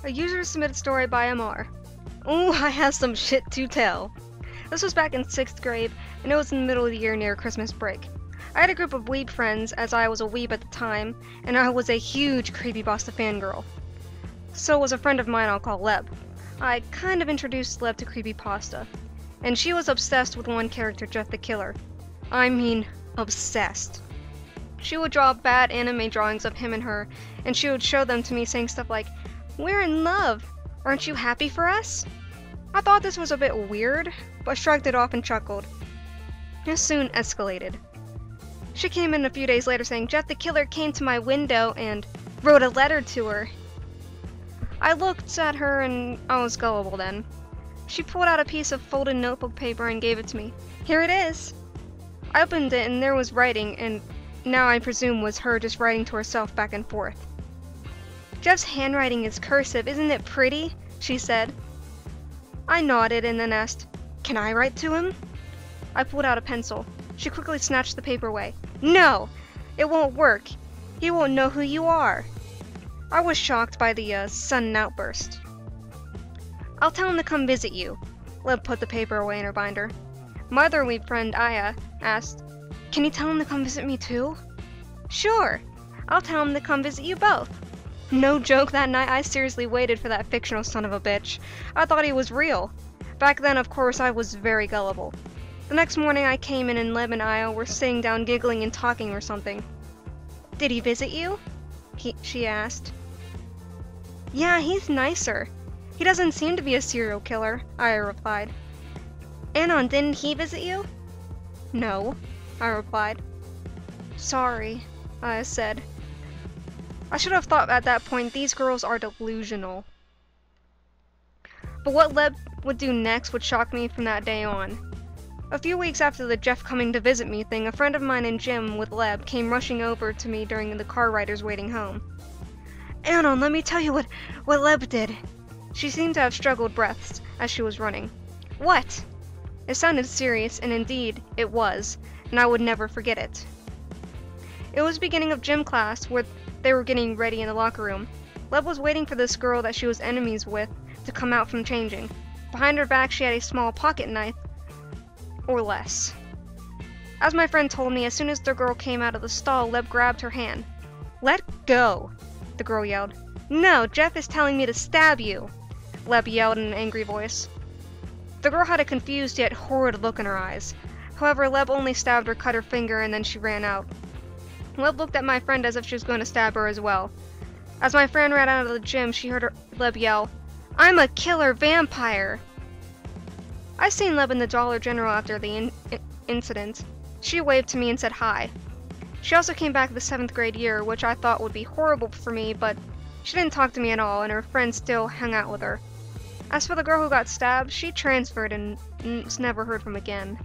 A user-submitted story by Lamar. Ooh, I have some shit to tell. This was back in 6th grade, and it was in the middle of the year near Christmas break. I had a group of weeb friends, as I was a weeb at the time, and I was a huge creepypasta fangirl. So was a friend of mine I'll call Leb. I kind of introduced Leb to creepypasta, and she was obsessed with one character, Jeff the Killer. I mean, obsessed. She would draw bad anime drawings of him and her, and she would show them to me saying stuff like, "We're in love! Aren't you happy for us?" I thought this was a bit weird, but shrugged it off and chuckled. It soon escalated. She came in a few days later saying Jeff the Killer came to my window and wrote a letter to her. I looked at her and I was gullible then. She pulled out a piece of folded notebook paper and gave it to me. "Here it is." I opened it and there was writing, and now I presume was her just writing to herself back and forth. "Jeff's handwriting is cursive, isn't it pretty?" she said. I nodded and then asked, "Can I write to him?" I pulled out a pencil. She quickly snatched the paper away. "No! It won't work. He won't know who you are." I was shocked by the sudden outburst. "I'll tell him to come visit you." Leb put the paper away in her binder. My other weeb friend, Aya, asked, "Can you tell him to come visit me too?" "Sure! I'll tell him to come visit you both." No joke, that night I seriously waited for that fictional son of a bitch. I thought he was real. Back then, of course, I was very gullible. The next morning I came in and Leb and Aya were sitting down giggling and talking or something. "Did he visit you?" she asked. "Yeah, he's nicer. He doesn't seem to be a serial killer," Aya replied. "Anon, didn't he visit you?" "No," I replied. "Sorry," Aya said. I should have thought at that point these girls are delusional. But what Leb would do next would shock me from that day on. A few weeks after the Jeff coming to visit me thing, a friend of mine in gym with Leb came rushing over to me during the car riders waiting home. "Anon, let me tell you what Leb did." She seemed to have struggled breaths as she was running. "What?" It sounded serious, and indeed it was, and I would never forget it. It was beginning of gym class, where they were getting ready in the locker room. Leb was waiting for this girl that she was enemies with to come out from changing. Behind her back she had a small pocket knife, or less. As my friend told me, as soon as the girl came out of the stall, Leb grabbed her hand. "Let go!" the girl yelled. "No, Jeff is telling me to stab you!" Leb yelled in an angry voice. The girl had a confused yet horrid look in her eyes. However, Leb only stabbed or cut her finger and then she ran out. Leb looked at my friend as if she was going to stab her as well. As my friend ran out of the gym, she heard Leb yell, "I'm a killer vampire!" I seen Leb in the Dollar General after the incident. She waved to me and said hi. She also came back the 7th grade year, which I thought would be horrible for me, but she didn't talk to me at all, and her friends still hung out with her. As for the girl who got stabbed, she transferred and was never heard from again.